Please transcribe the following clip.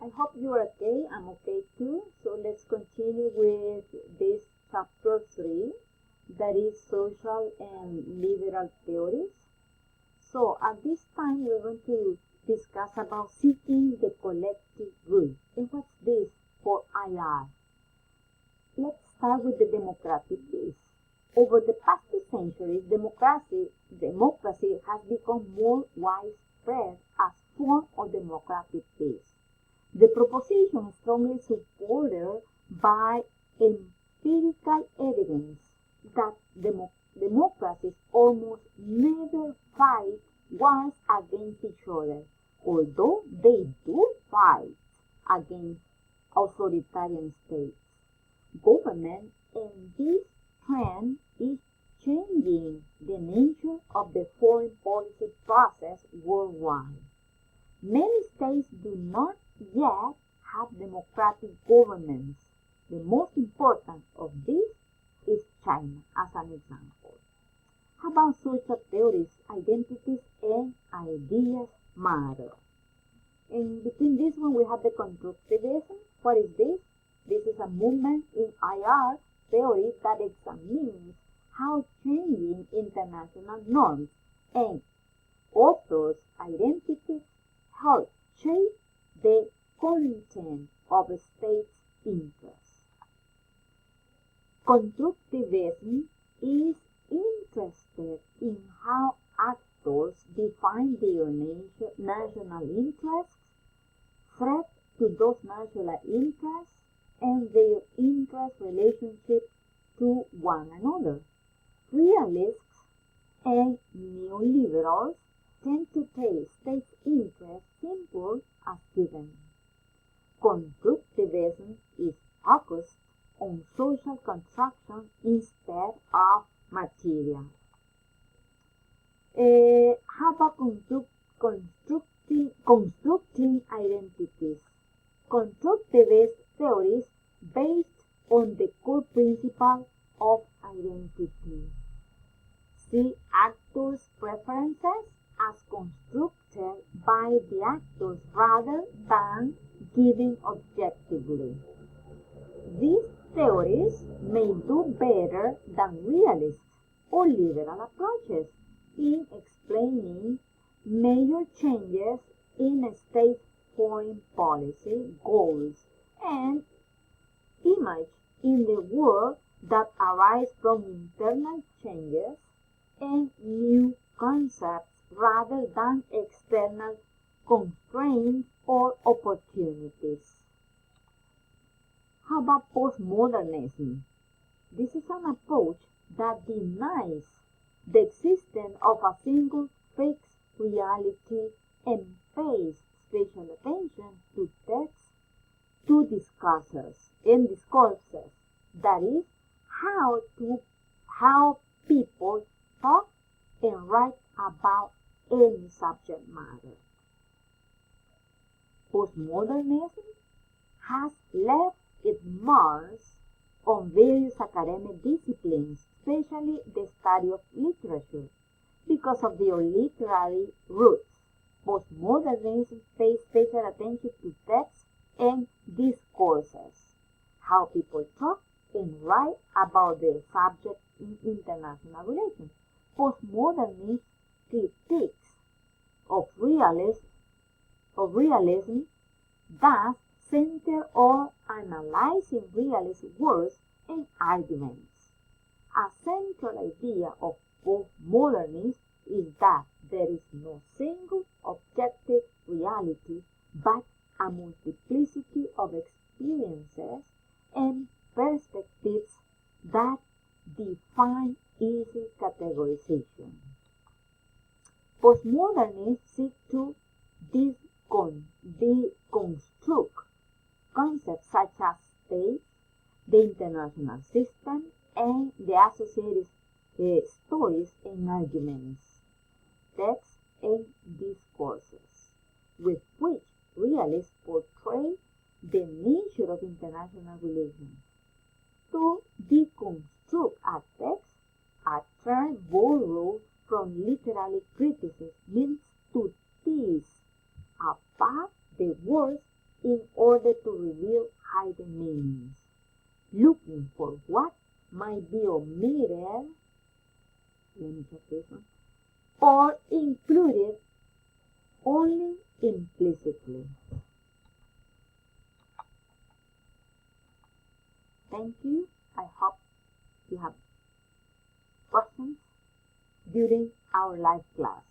I hope you are okay. I'm okay too. So let's continue with this chapter 3, that is social and liberal theories. So at this time we're going to discuss about seeking the collective good. And what's this for IR? Let's start with the democratic base. Over the past 2 centuries, democracy has become more widespread as form of democratic base. The proposition is strongly supported by empirical evidence that democracies almost never fight wars against each other, although they do fight against authoritarian states. Government, and this trend is changing the nature of the foreign policy process worldwide. Many states do not yet have democratic governments. The most important of these is China, as an example. How about social theories, identities, and ideas matter? In between this one, we have the constructivism. What is this? This is a movement in IR theory that examines how changing international norms and authors' identities help shape the content of a state's interests. Constructivism is interested in how actors define their national interests, threat to those national interests, and their interest relationship to one another. Realists and neoliberals tend to take states' interests simple as given. Constructivism is focused on social construction instead of material. How about constructing identities? Constructivist theories based on the core principle of identity. See actors' preferences as constructed by the actors rather than given objectively. These theories may do better than realist or liberal approaches in explaining major changes in a state's foreign policy goals and image in the world that arise from internal changes and new concepts rather than external constraints or opportunities. How about postmodernism? This is an approach that denies the existence of a single fixed reality and pays special attention to texts, to discourses, that is, how people talk and write about any subject matter. Postmodernism has left its marks on various academic disciplines, especially the study of literature, because of their literary roots. Postmodernism pays special attention to texts and discourses, how people talk and write about their subject in international relations. Postmodernist critiques of realism thus center on analyzing realist words and arguments. A central idea of postmodernism is that there is no single objective reality, but a multiplicity of experiences and perspectives that define easy categorization. Postmodernists seek to deconstruct concepts such as state, the international system, and the associated stories and arguments, texts and discourses, with which realists portray the nature of international relations. To deconstruct a text, a term borrowed from literary criticism, means to tease apart the words in order to reveal hidden meanings, looking for what might be omitted, let me check this one, or included only implicitly. Thank you. I hope you have questions during our live class.